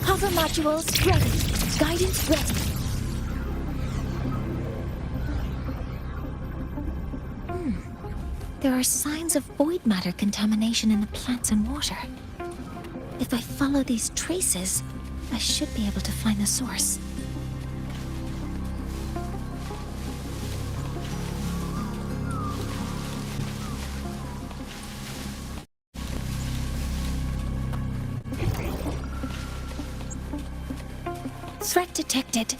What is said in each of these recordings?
Hover modules ready. Guidance ready. There are signs of void matter contamination in the plants and water. If I follow these traces, I should be able to find the source. Threat detected.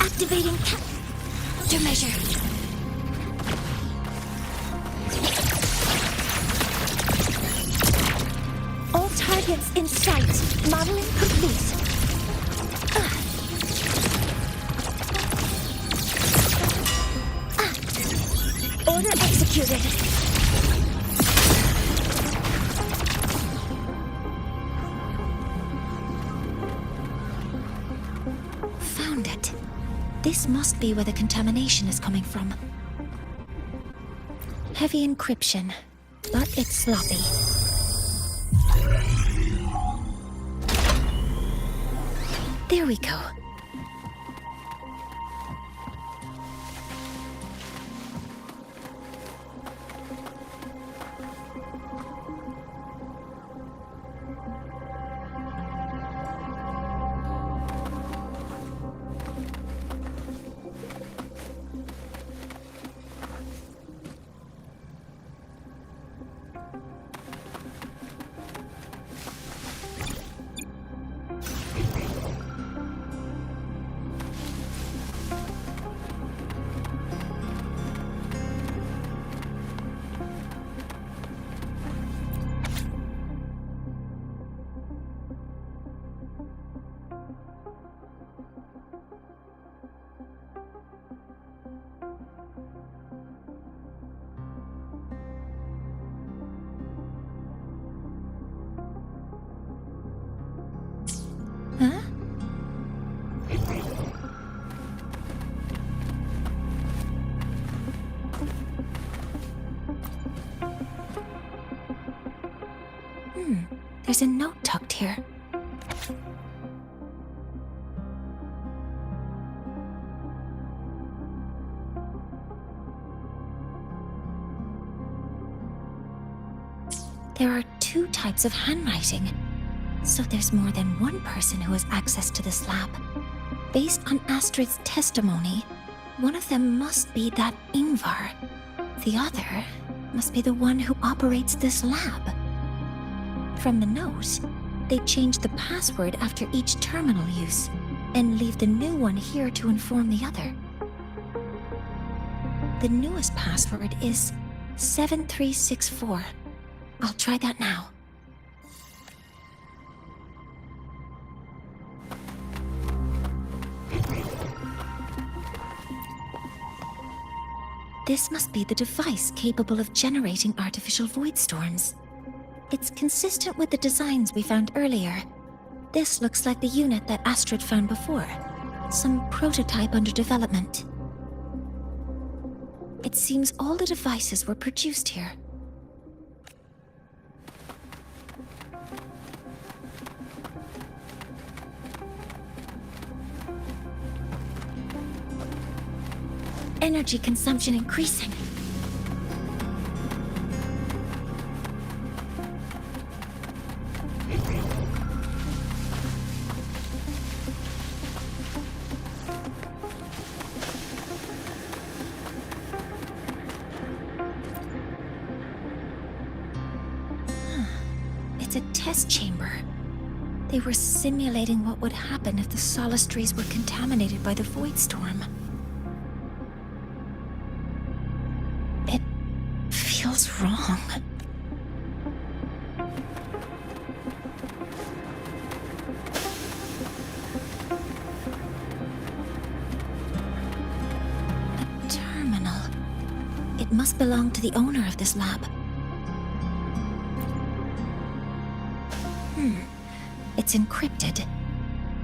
Activating countermeasure. All targets in sight. Modeling complete. Order executed. Found it. This must be where the contamination is coming from. Heavy encryption, but it's sloppy. There we go. Huh? There's a note tucked here. There are two types of handwriting. So there's more than one person who has access to this lab. Based on Astrid's testimony, one of them must be that Ingvar. The other must be the one who operates this lab. From the note, they change the password after each terminal use, and leave the new one here to inform the other. The newest password is 7364. I'll try that now. This must be the device capable of generating artificial void storms. It's consistent with the designs we found earlier. This looks like the unit that Astrid found before. Some prototype under development. It seems all the devices were produced here. Energy consumption increasing. It's a test chamber. They were simulating what would happen if the solistries were contaminated by the void storm. Feels wrong. A terminal. It must belong to the owner of this lab. It's encrypted.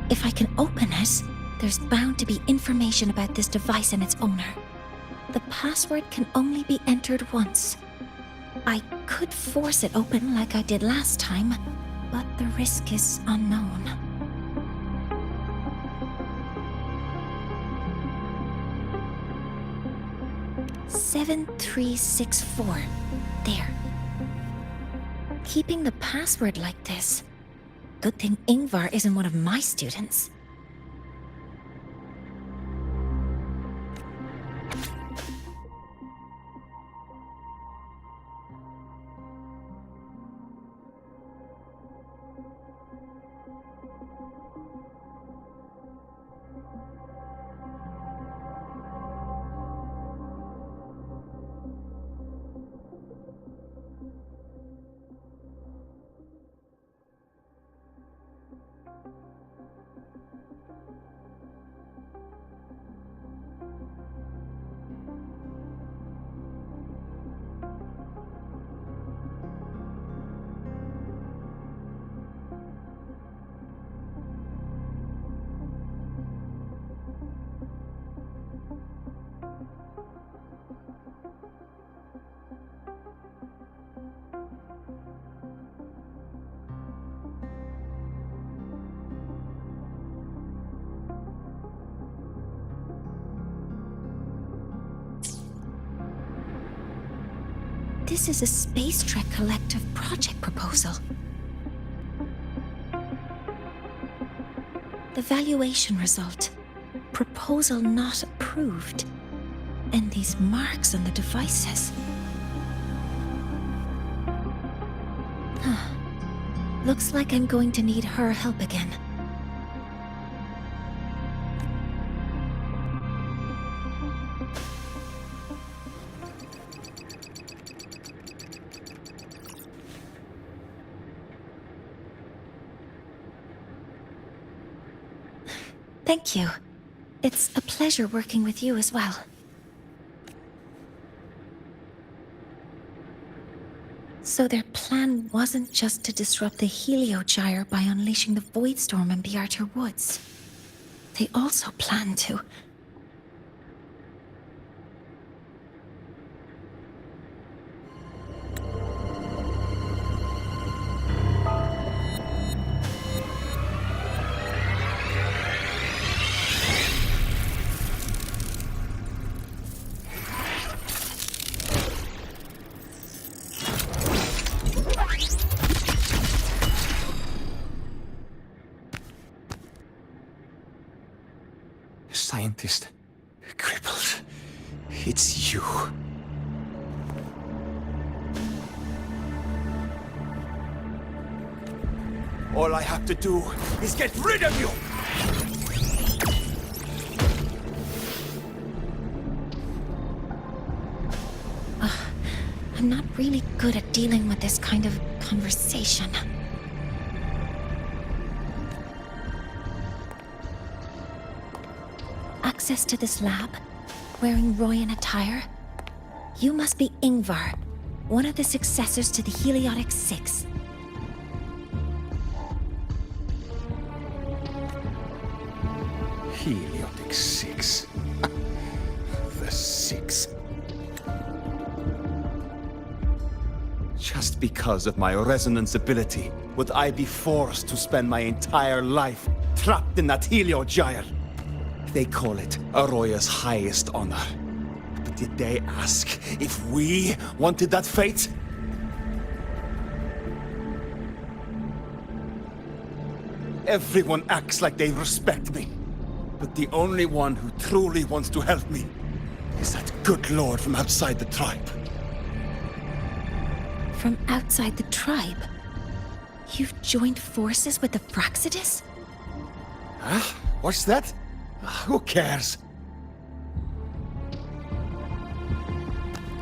If I can open it, There's bound to be information about this device and its owner. The password can only be entered once. I could force it open like I did last time, but the risk is unknown. "7364. There. Keeping the password like this. Good thing Ingvar isn't one of my students. This is a Space Trek Collective project proposal. The valuation result. Proposal not approved. And these marks on the devices. Looks like I'm going to need her help again. Thank you. It's a pleasure working with you as well. So their plan wasn't just to disrupt the Heliogyre by unleashing the Voidstorm in Bjartur Woods. They also planned to... Scientist. Crippled. It's you. All I have to do is get rid of you! I'm not really good at dealing with this kind of conversation. Access to this lab? Wearing Royan attire? You must be Ingvar, one of the successors to the Heliotic Six. Heliotic Six. The Six. Just because of my resonance ability, would I be forced to spend my entire life trapped in that Heliogyre? They call it Aroya's highest honor. But did they ask if we wanted that fate? Everyone acts like they respect me. But the only one who truly wants to help me is that good lord from outside the tribe. From outside the tribe? You've joined forces with the Fraxidus? Huh? What's that? Who cares?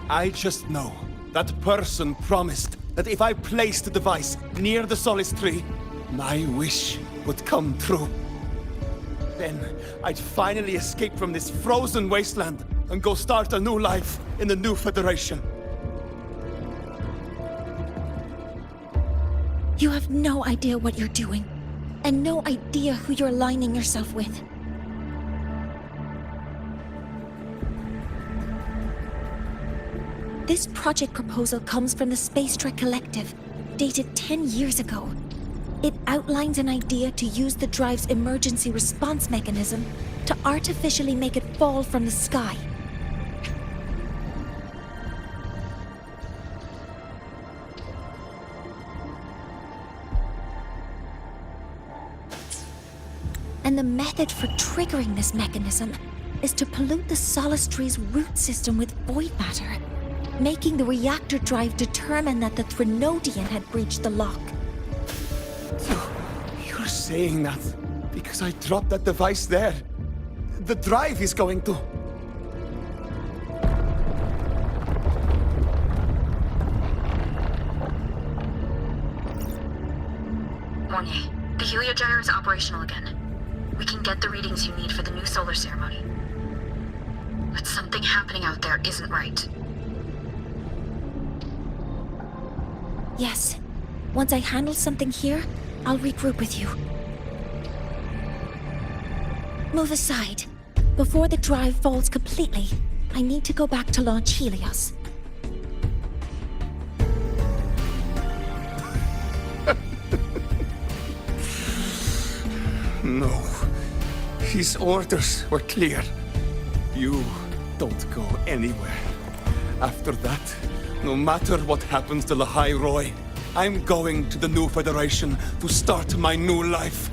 I just know that person promised that if I placed the device near the Solace Tree, my wish would come true. Then I'd finally escape from this frozen wasteland and go start a new life in the new Federation. You have no idea what you're doing, and no idea who you're aligning yourself with. This project proposal comes from the Space Trek Collective, dated 10 years ago. It outlines an idea to use the drive's emergency response mechanism to artificially make it fall from the sky. And the method for triggering this mechanism is to pollute the Solace Tree's root system with void matter, making the reactor drive determine that the Threnodian had breached the lock. So, you're saying that because I dropped that device there, the drive is going to... Mornier, the heliogyre is operational again. We can get the readings you need for the new solar ceremony. But something happening out there isn't right. Yes. Once I handle something here, I'll regroup with you. Move aside. Before the drive falls completely, I need to go back to launch Helios. No. His orders were clear. You don't go anywhere. After that, no matter what happens to Lahai Roy, I'm going to the new Federation to start my new life.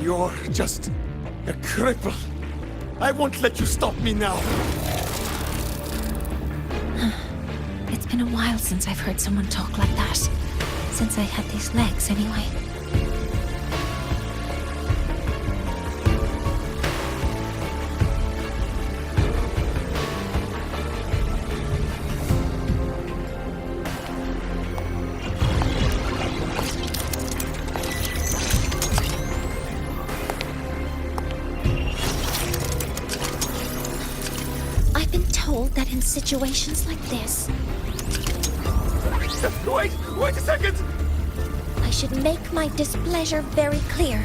You're just a cripple. I won't let you stop me now. It's been a while since I've heard someone talk like that. Since I had these legs, anyway. That in situations like this... Wait a second! I should make my displeasure very clear.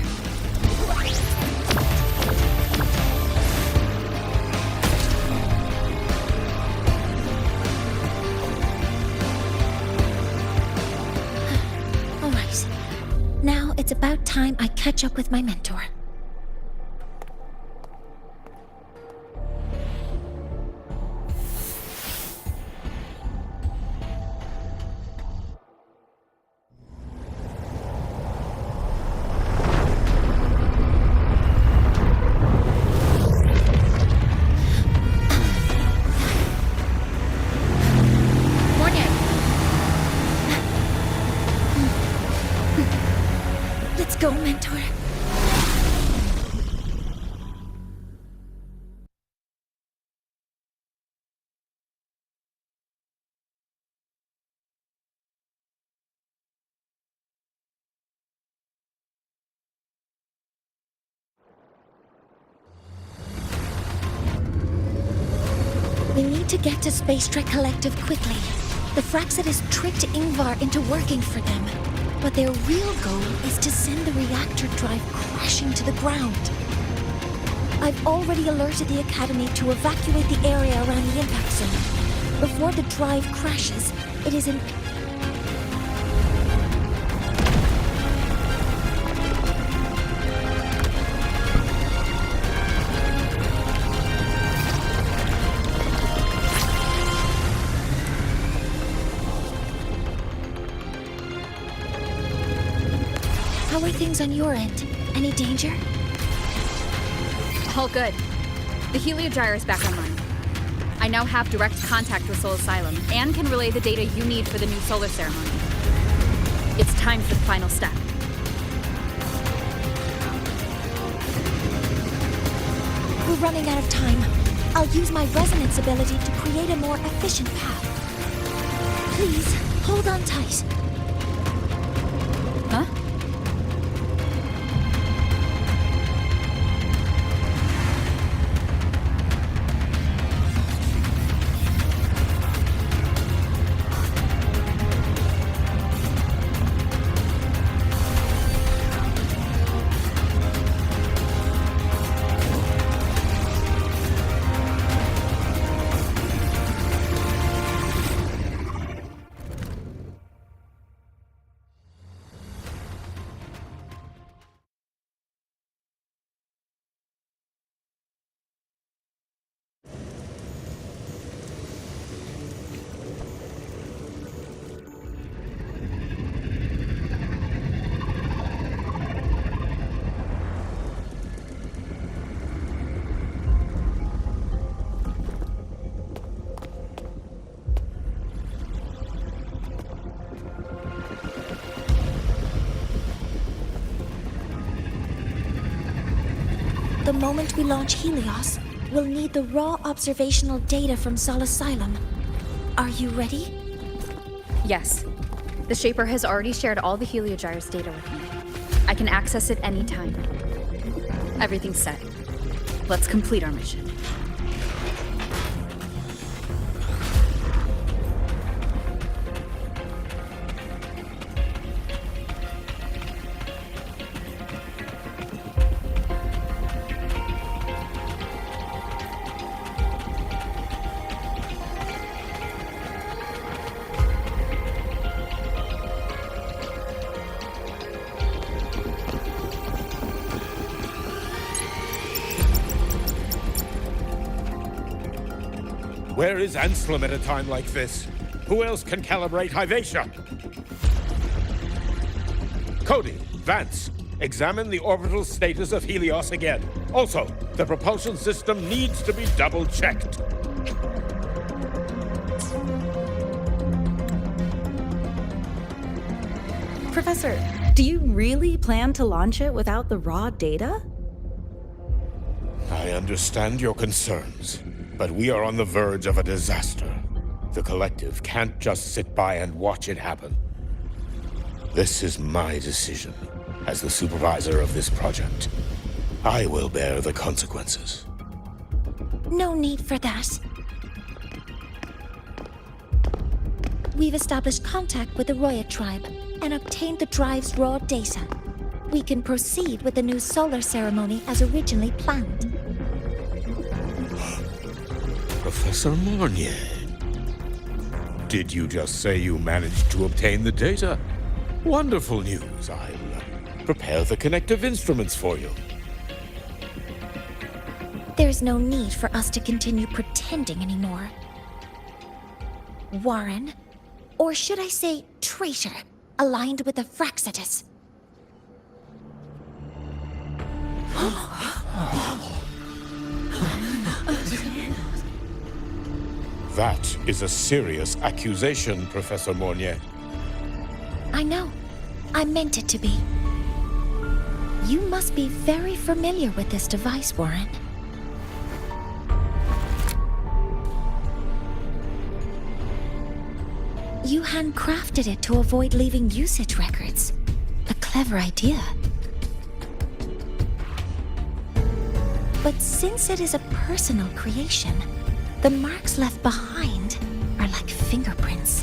All right. Now it's about time I catch up with my mentor. Go, mentor. We need to get to Space Trek Collective quickly. The Fraxidus tricked Ingvar into working for them. But their real goal is to send the reactor drive crashing to the ground. I've already alerted the Academy to evacuate the area around the impact zone. Before the drive crashes, it is in... How are things on your end? Any danger? All good. The heliogyre is back online. I now have direct contact with Sol Asylum and can relay the data you need for the new solar ceremony. It's time for the final step. We're running out of time. I'll use my resonance ability to create a more efficient path. Please, hold on tight. Huh? moment we launch Helios, we'll need the raw observational data from Sol Asylum. Are you ready? Yes. The Shaper has already shared all the Heliogyre's data with me. I can access it anytime. Everything's set. Let's complete our mission. Where is Anselm at a time like this? Who else can calibrate Hyvatia? Cody, Vance, examine the orbital status of Helios again. Also, the propulsion system needs to be double-checked. Professor, do you really plan to launch it without the raw data? I understand your concerns, but we are on the verge of a disaster. The Collective can't just sit by and watch it happen. This is my decision. As the supervisor of this project, I will bear the consequences. No need for that. We've established contact with the Roya tribe and obtained the drive's raw data. We can proceed with the new solar ceremony as originally planned. Professor Mornier, did you just say you managed to obtain the data? Wonderful news. I'll prepare the connective instruments for you. There's no need for us to continue pretending anymore. Warren, or should I say traitor, aligned with the Fraxitus. That is a serious accusation, Professor Mornier. I know. I meant it to be. You must be very familiar with this device, Warren. You handcrafted it to avoid leaving usage records. A clever idea. But since it is a personal creation, the marks left behind are like fingerprints.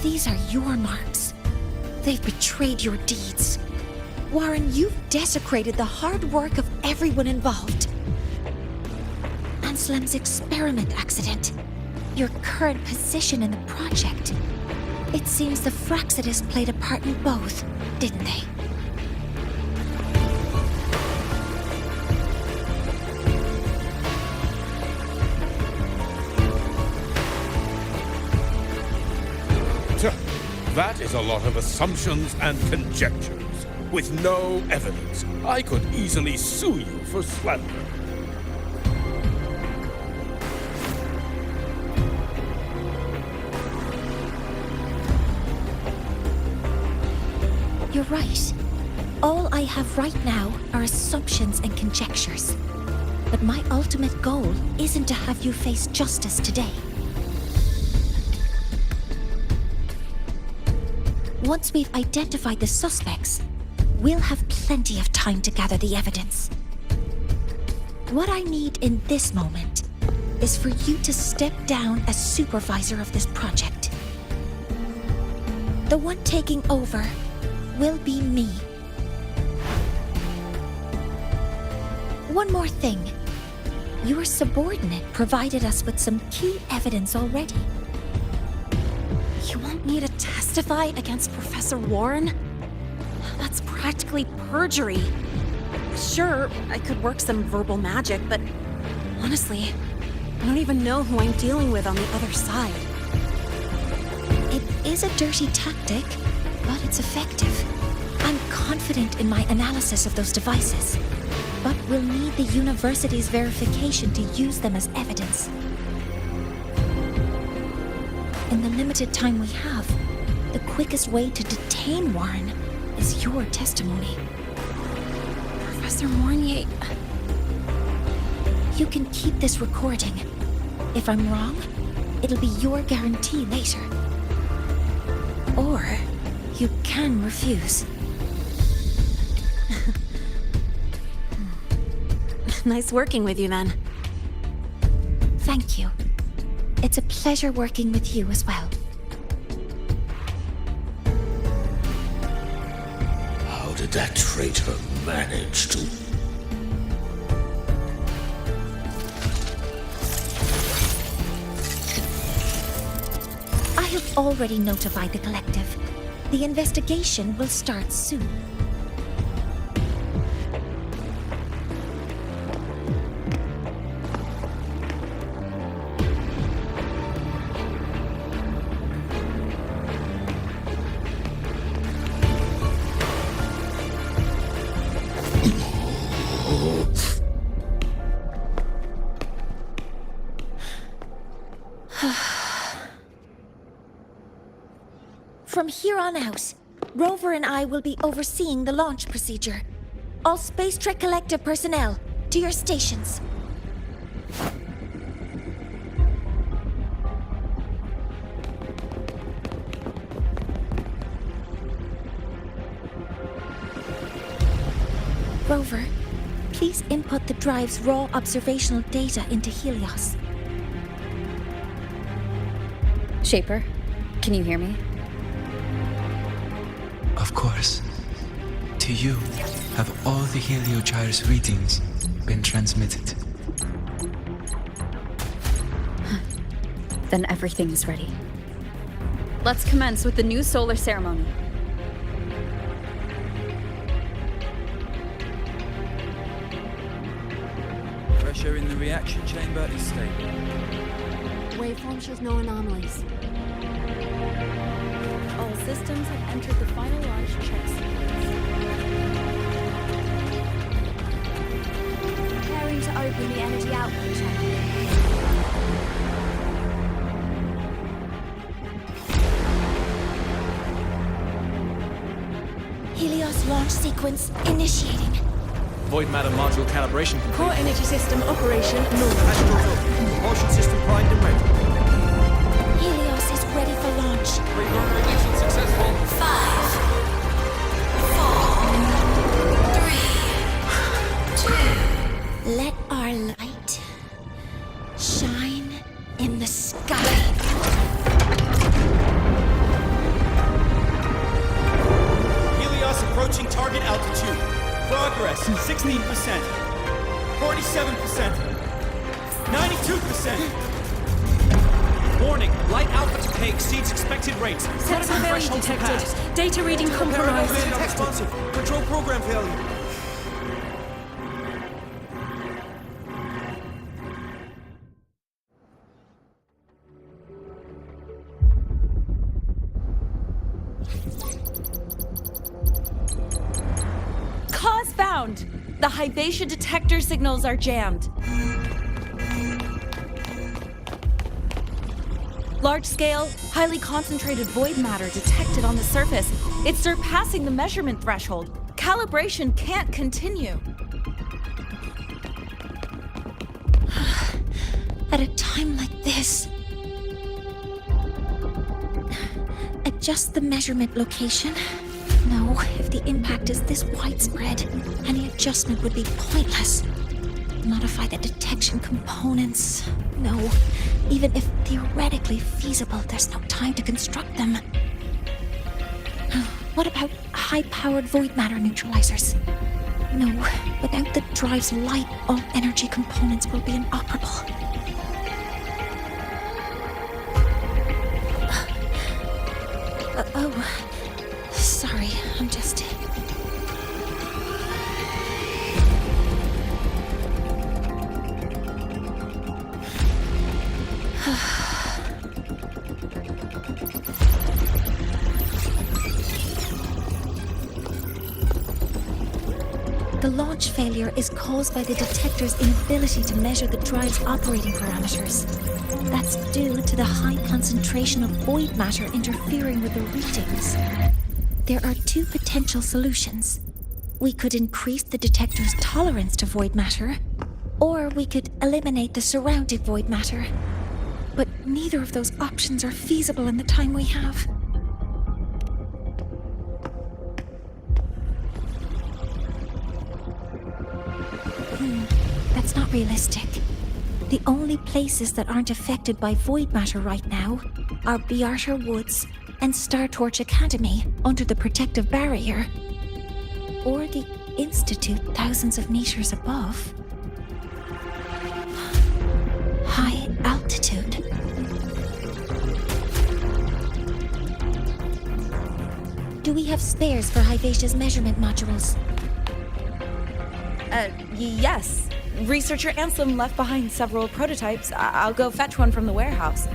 These are your marks. They've betrayed your deeds. Warren, you've desecrated the hard work of everyone involved. Anselm's experiment accident, your current position in the project. It seems the Fraxitus played a part in both, didn't they? That is a lot of assumptions and conjectures, with no evidence. I could easily sue you for slander. You're right. All I have right now are assumptions and conjectures. But my ultimate goal isn't to have you face justice today. Once we've identified the suspects, we'll have plenty of time to gather the evidence. What I need in this moment is for you to step down as supervisor of this project. The one taking over will be me. One more thing. Your subordinate provided us with some key evidence already. You want me to testify against Professor Warren? That's practically perjury. Sure, I could work some verbal magic, but honestly, I don't even know who I'm dealing with on the other side. It is a dirty tactic, but it's effective. I'm confident in my analysis of those devices, but we'll need the university's verification to use them as evidence. In the limited time we have, the quickest way to detain Warren is your testimony. Professor Mornier... You can keep this recording. If I'm wrong, it'll be your guarantee later. Or you can refuse. Nice working with you, then. Thank you. It's a pleasure working with you as well. How did that traitor manage to... I have already notified the collective. The investigation will start soon. From here on out, Rover and I will be overseeing the launch procedure. All Space Trek Collective personnel, to your stations. Rover, please input the drive's raw observational data into Helios. Shaper, can you hear me? Of course. To you, have all the Heliogyre's readings been transmitted? Then everything is ready. Let's commence with the new solar ceremony. Pressure in the reaction chamber is stable. Waveform shows no anomalies. All systems have entered the final launch check sequence. Preparing to open the energy output channel. Helios launch sequence initiating. Void matter module calibration complete. Core energy system operation normal. Passenger's up. Propulsion system primed and ready. Helios is ready for launch. Pre-burner ignition successful. 5, 4, 3, 2. Let our light shine in the sky. Helios approaching target altitude. Progress 16%, 47%, 92%. Warning, light output may exceeds expected rates. Critical failure detected. Data reading compromised. Responsive. Control program failure. Cause found! The Hybatia detector signals are jammed. Large-scale, highly concentrated void matter detected on the surface. It's surpassing the measurement threshold. Calibration can't continue. At a time like this, adjust the measurement location. No, if the impact is this widespread, any adjustment would be pointless. Modify the detection components. No, even if theoretically feasible, there's no time to construct them. What about high-powered void matter neutralizers? No, without the drive's light, all energy components will be inoperable. Oh, sorry, I'm just... The launch failure is caused by the detector's inability to measure the drive's operating parameters. That's due to the high concentration of void matter interfering with the readings. There are two potential solutions. We could increase the detector's tolerance to void matter, or we could eliminate the surrounding void matter. But neither of those options are feasible in the time we have. That's not realistic. The only places that aren't affected by void matter right now are Bearter Woods and Star Torch Academy under the protective barrier, or the Institute thousands of meters above. High altitude. Do we have spares for Hyvatia's measurement modules? Yes. Researcher Anselm left behind several prototypes. I'll go fetch one from the warehouse.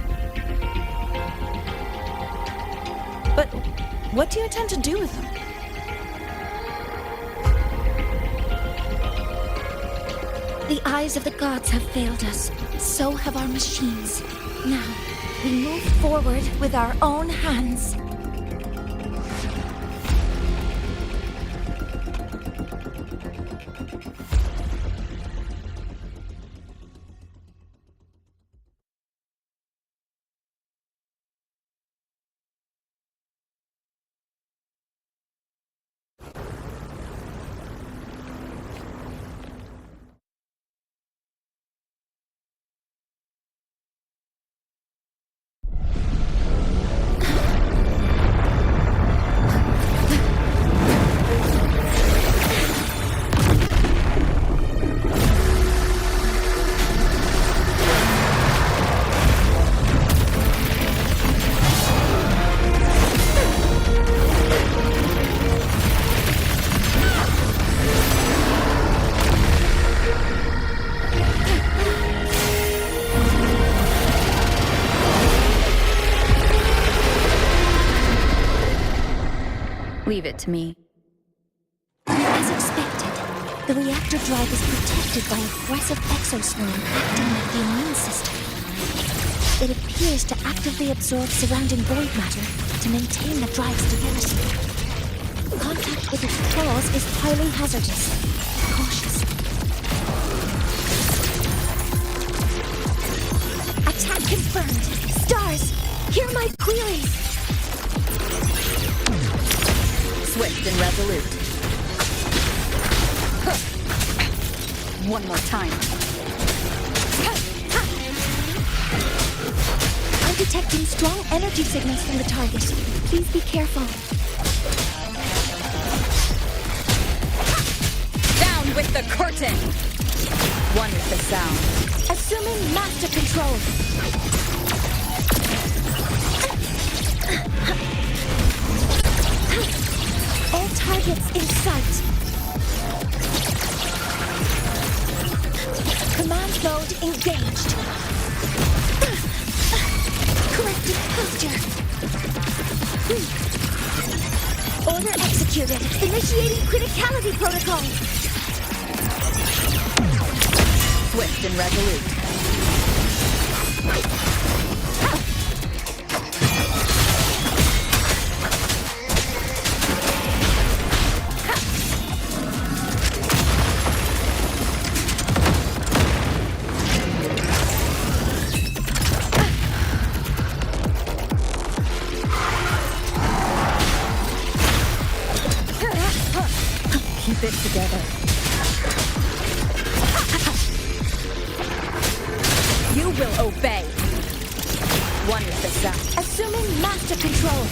But what do you intend to do with them? The eyes of the gods have failed us. So have our machines. Now, we move forward with our own hands. Leave it to me. As expected, the reactor drive is protected by aggressive exoswarm acting like the immune system. It appears to actively absorb surrounding void matter to maintain the drive's stability. Contact with its claws is highly hazardous. Be cautious. Attack confirmed. Stars, hear my queries. Swift and resolute. One more time. I'm detecting strong energy signals from the target. Please be careful. Down with the curtain! One with the sound. Assuming master control. All targets in sight. Command mode engaged. Corrective posture. Order executed. Initiating criticality protocol. Swift and resolute. Keep it together. You will obey. One with the sound. Assuming master control.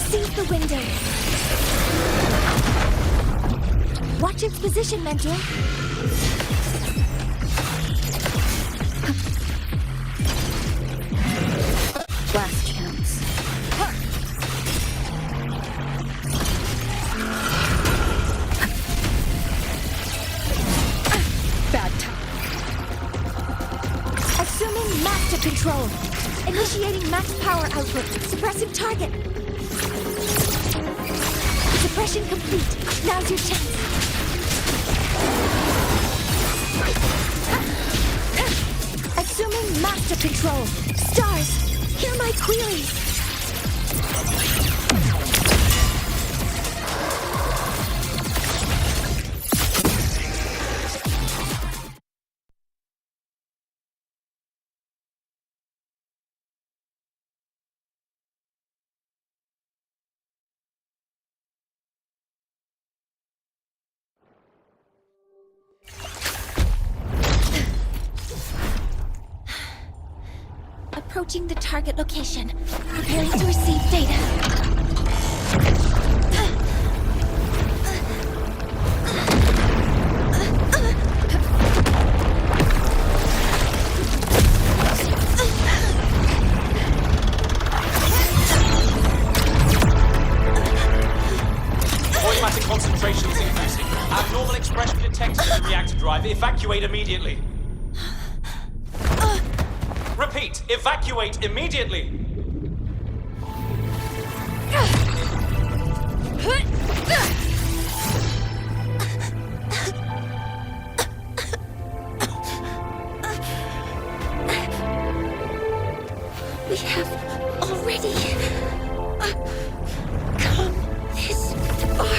Seize the window. Watch its position, Mentor. Last chance. Bad time. Assuming master control. Initiating max power output. Suppressing target. Suppression complete. Now's your chance. Assuming master control. Stars, hear my queries. Approaching the target location. Preparing to receive data. Automatic concentration is increasing. Abnormal expression detected in the reactor drive. Evacuate immediately. Repeat, evacuate immediately! We have already come this far.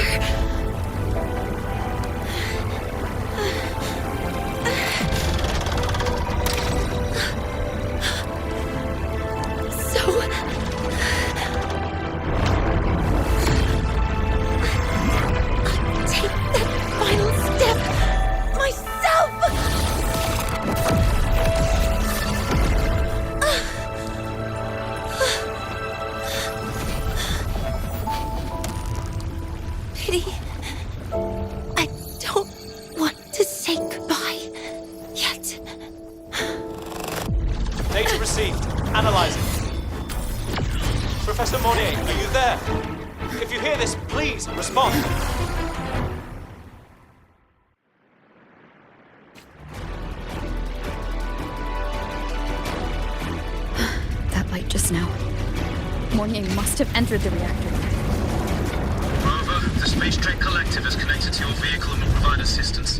I don't want to say goodbye yet. Data received. Analyzing. Professor Mornier, are you there? If you hear this, please respond. That light just now. Mornier must have entered the reactor. Rover, the Space Trek Collective is connected to your vehicle and will provide assistance.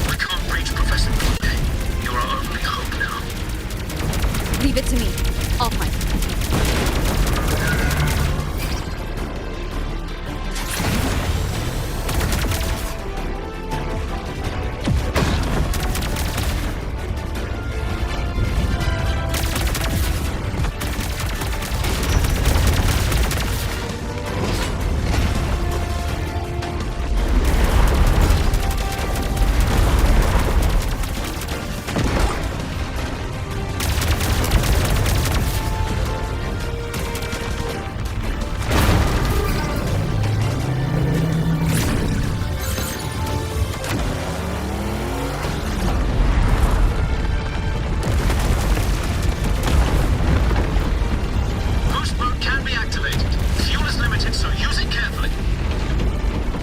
We can't reach Professor Mornier. You're our only hope now. Leave it to me. I'll find him.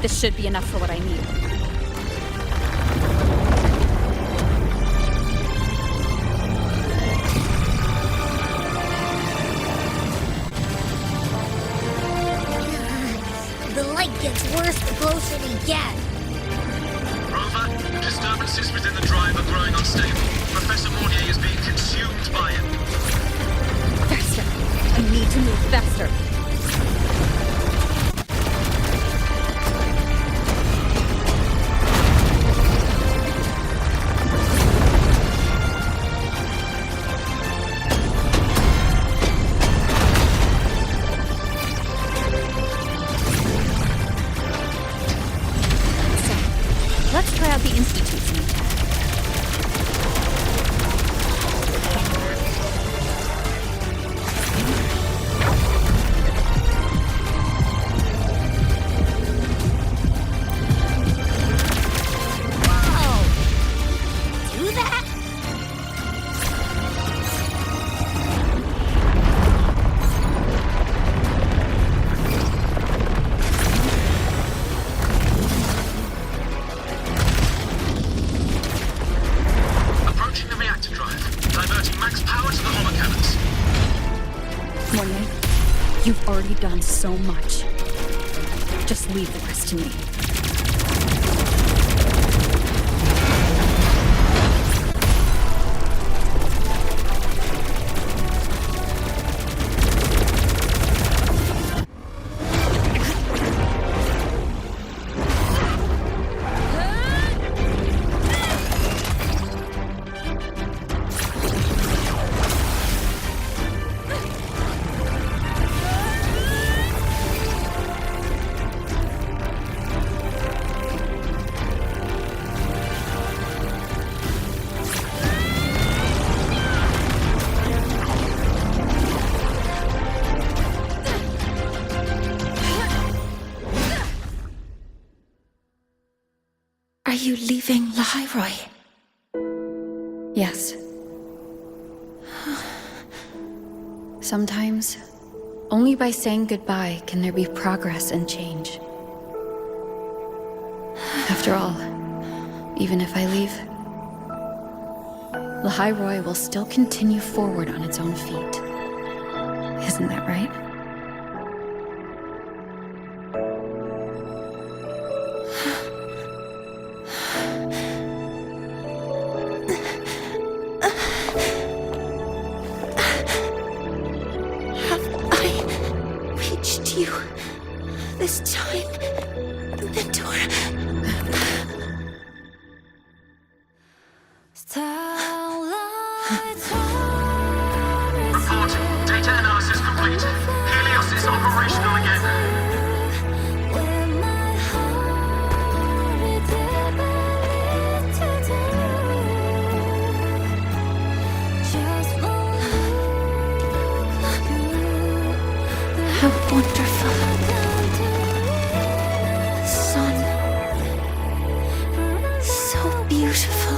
This should be enough for what I need. The light gets worse the closer we get. Rover, the disturbances within the drive are growing unstable. Professor Mornier is being consumed by it. Faster! I need to move faster. Let's try out the Institute's new tech. Whoa! Do that? Approaching the reactor drive. Diverting max power to the holocannons. Mornier, you've already done so much. Just leave the rest to me. Are you leaving Lahairoi? Yes. Sometimes, only by saying goodbye can there be progress and change. After all, even if I leave, Lahairoi will still continue forward on its own feet. Isn't that right? This time, Mentor. Reporting. Data analysis complete. Helios is operational again. How wonderful. Sun. So beautiful.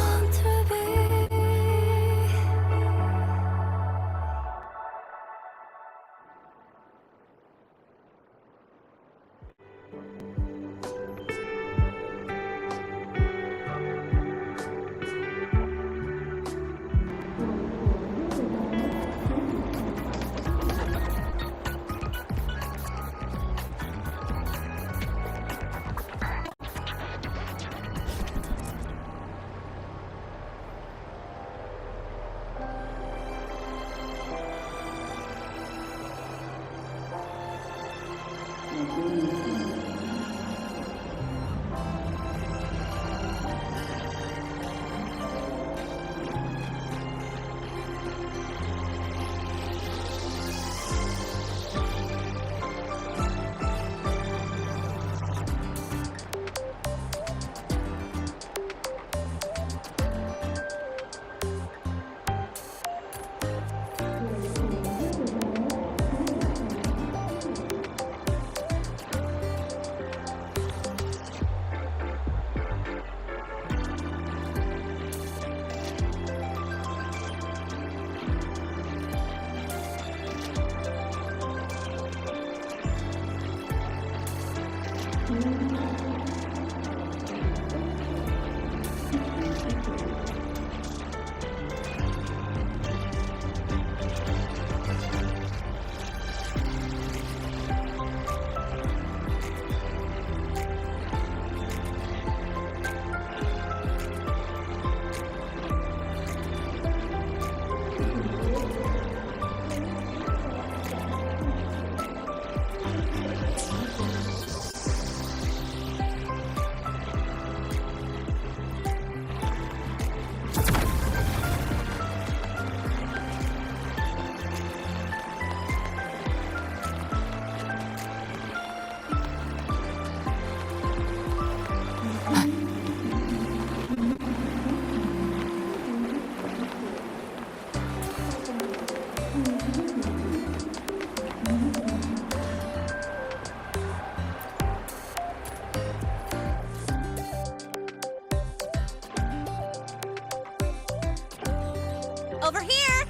Over here!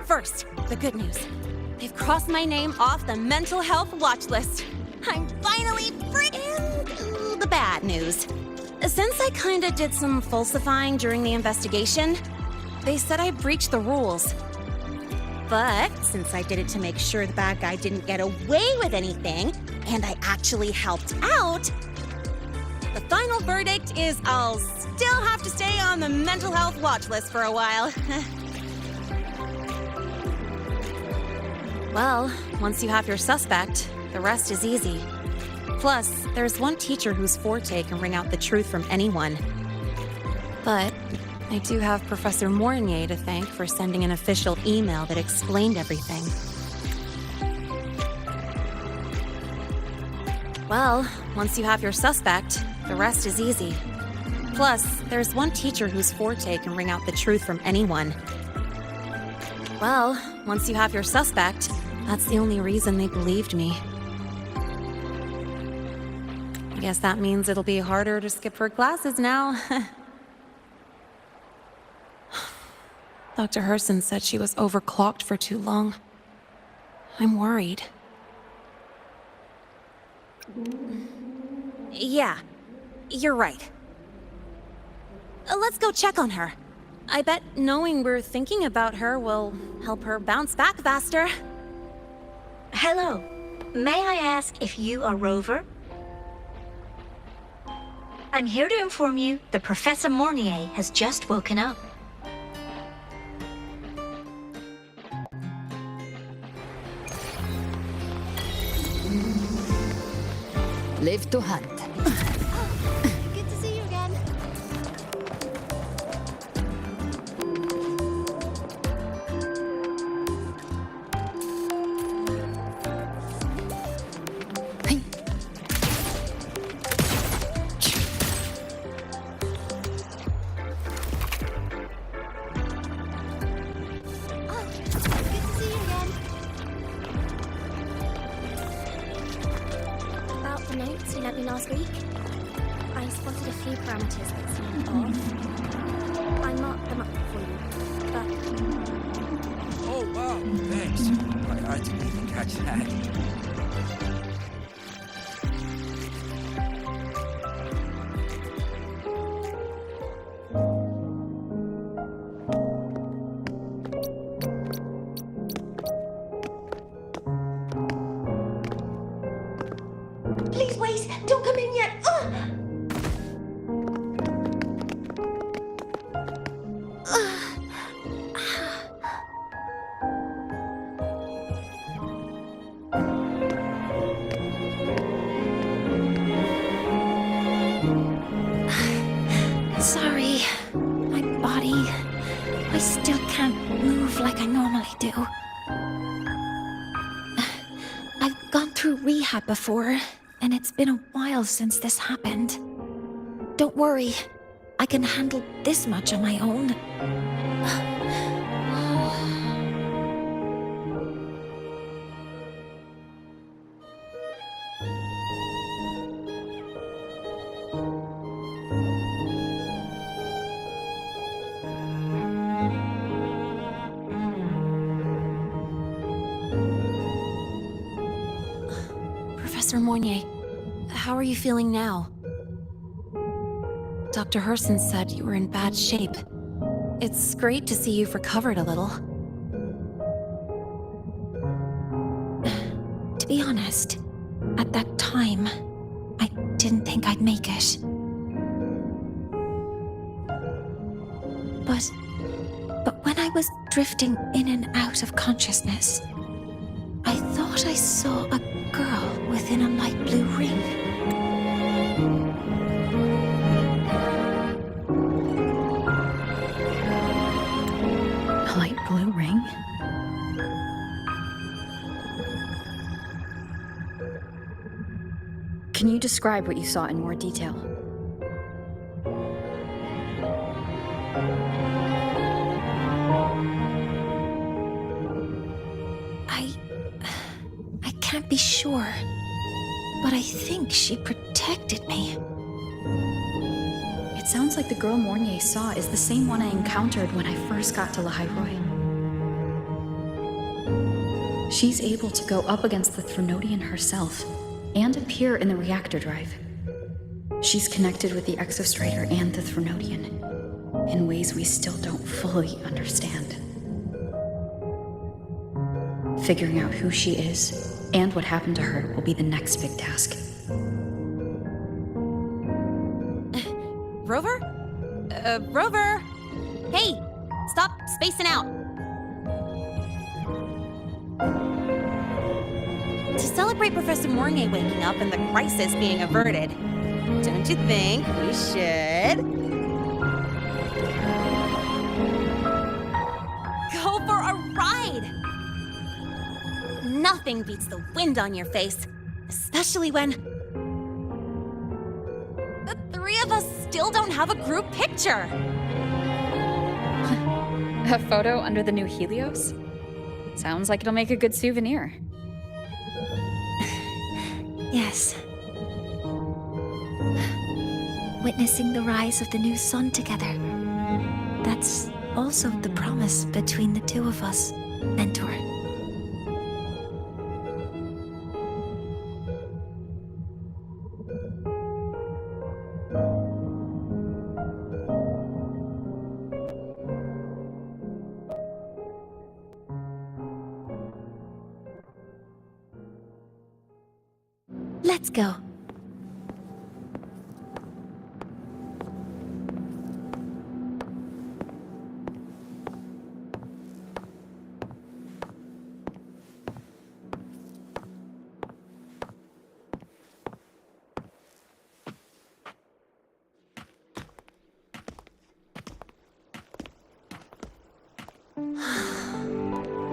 First, the good news. They've crossed my name off the mental health watch list. I'm finally free! And the bad news. Since I kinda did some falsifying during the investigation, they said I breached the rules. But since I did it to make sure the bad guy didn't get away with anything, and I actually helped out, the final verdict is I'll still have to stay on the mental health watch list for a while. Well, once you have your suspect, the rest is easy. Plus, there's one teacher whose forte can wring out the truth from anyone. But I do have Professor Mornier to thank for sending an official email that explained everything. Well, once you have your suspect, the rest is easy. Plus, there's one teacher whose forte can wring out the truth from anyone. Well, once you have your suspect, that's the only reason they believed me. I guess that means it'll be harder to skip her classes now. Dr. Herson said she was overclocked for too long. I'm worried. Yeah, you're right. Let's go check on her. I bet knowing we're thinking about her will help her bounce back faster. Hello. May I ask if you are Rover? I'm here to inform you that Professor Mornier has just woken up. Live to hunt. Good to see you again. About the notes you lent me last week, I spotted a few parameters that seemed off. I marked them up for you, but Oh, wow, thanks. I didn't even catch that. please wait! Don't come in yet! Sorry. My body. I still can't move like I normally do. I've gone through rehab before, and it's been a while since this happened. Don't worry. I can handle this much on my own. Professor Mornier, how are you feeling now? Dr. Herson said you were in bad shape. It's great to see you've recovered a little. To be honest, at that time, I didn't think I'd make it. But when I was drifting in and out of consciousness, I thought I saw a girl within a light blue ring. A light blue ring? Can you describe what you saw in more detail? I can't be sure, but I think she protected me. It sounds like the girl Mornier saw is the same one I encountered when I first got to Lahai-Roi. She's able to go up against the Threnodian herself and appear in the reactor drive. She's connected with the Exostrator and the Threnodian in ways we still don't fully understand. Figuring out who she is and what happened to her will be the next big task. Rover? Rover! Hey! Stop spacing out! To celebrate Professor Mornier waking up and the crisis being averted, don't you think we should go for a ride? Nothing beats the wind on your face, especially when the three of us still don't have a group picture. A photo under the new Helios? Sounds like it'll make a good souvenir. Yes. witnessing the rise of the new sun together. That's also the promise between the two of us, Mentor. Let's go.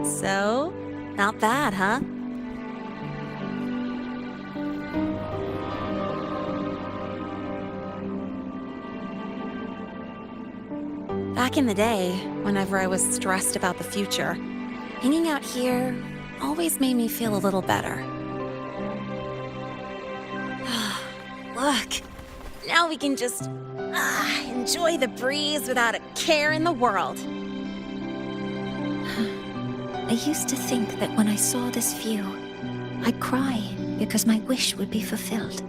So, not bad, huh? Back in the day, whenever I was stressed about the future, hanging out here always made me feel a little better. Look, now we can just enjoy the breeze without a care in the world. I used to think that when I saw this view, I'd cry because my wish would be fulfilled.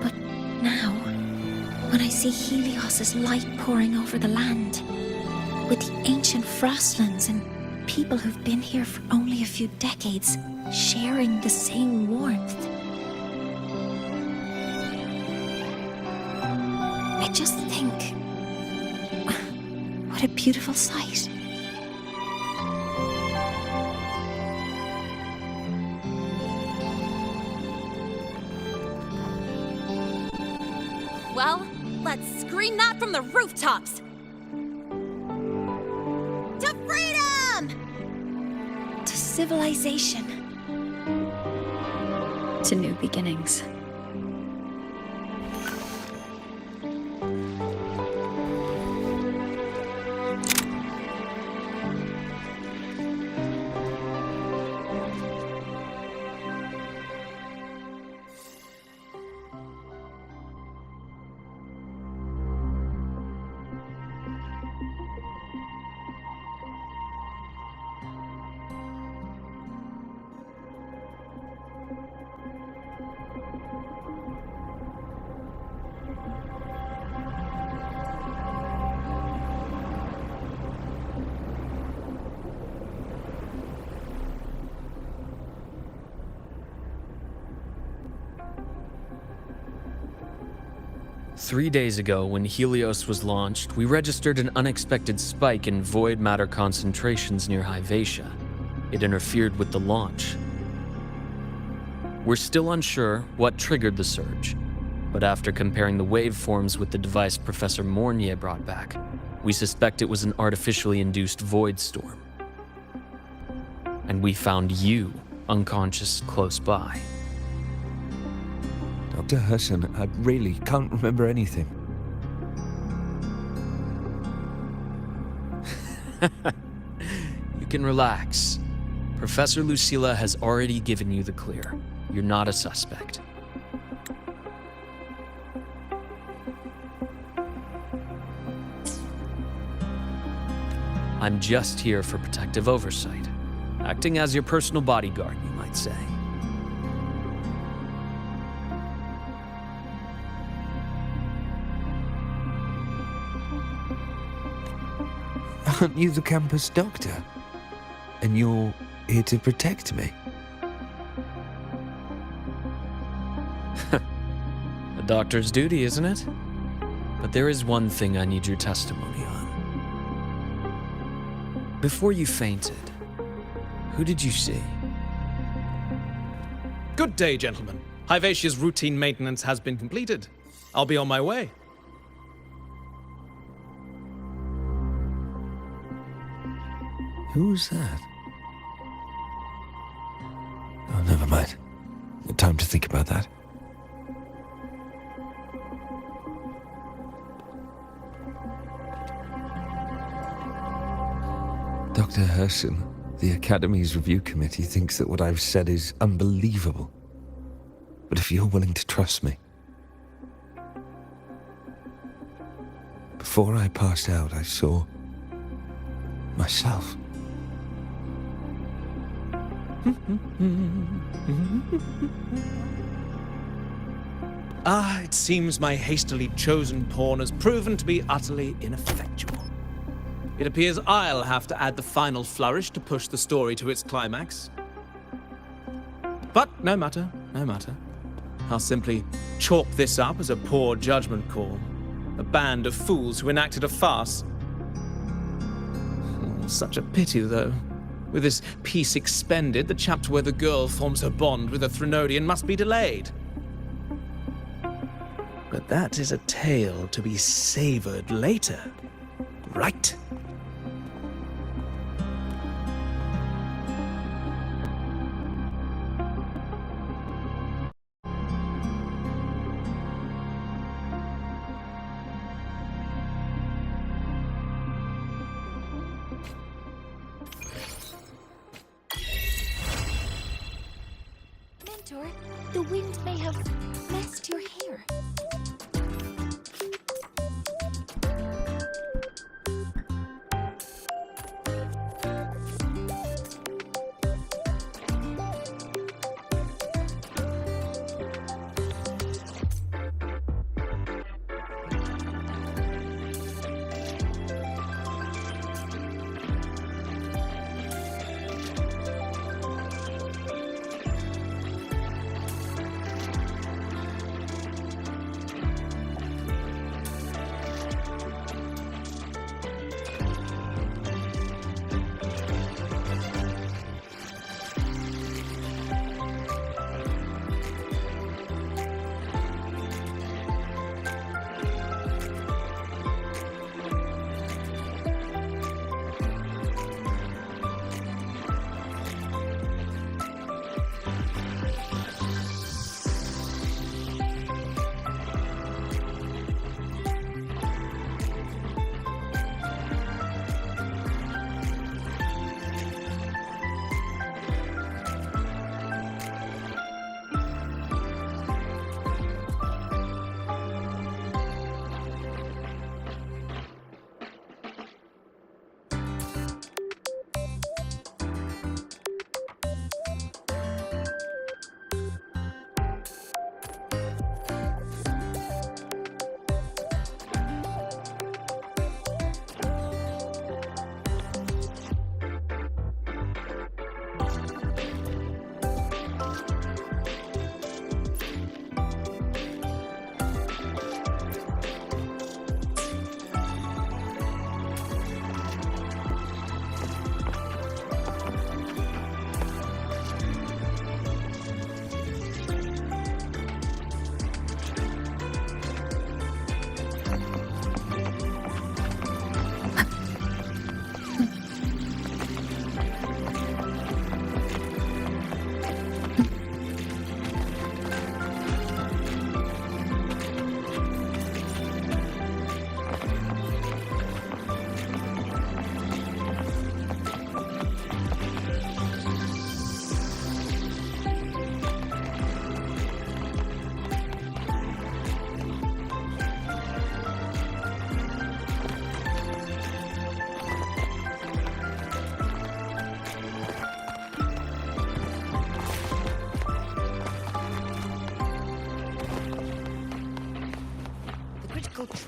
But now, when I see Helios's light pouring over the land, with the ancient frostlands and people who've been here for only a few decades sharing the same warmth, I just think, what a beautiful sight. Well, let's scream that from the rooftops! To freedom! To civilization. To new beginnings. Three days ago, when Helios was launched, we registered an unexpected spike in void matter concentrations near Hyvatia. It interfered with the launch. We're still unsure what triggered the surge, but after comparing the waveforms with the device Professor Mornier brought back, we suspect it was an artificially induced void storm. And we found you unconscious close by. Dr. Herson, I really can't remember anything. You can relax. Professor Lucilla has already given you the clear. You're not a suspect. I'm just here for protective oversight, acting as your personal bodyguard, you might say. Aren't you the campus doctor? And you're here to protect me? A doctor's duty, isn't it? But there is one thing I need your testimony on. Before you fainted, who did you see? Good day, gentlemen. Hyvatia's routine maintenance has been completed. I'll be on my way. Who's that? Oh, never mind. No time to think about that. Dr. Herson, the Academy's review committee thinks that what I've said is unbelievable. But if you're willing to trust me, Before I passed out, I saw myself. It seems my hastily chosen pawn has proven to be utterly ineffectual. It appears I'll have to add the final flourish to push the story to its climax. But no matter, no matter. I'll simply chalk this up as a poor judgment call. A band of fools who enacted a farce. Oh, such a pity, though. With this piece expended, the chapter where the girl forms her bond with a Threnodian must be delayed. But that is a tale to be savored later, right? Mentor, the wind may have messed your hair.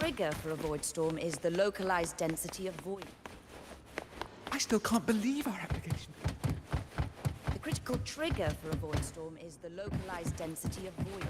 Trigger for a void storm is the localized density of void. I still can't believe our application. The critical trigger for a void storm is the localized density of void.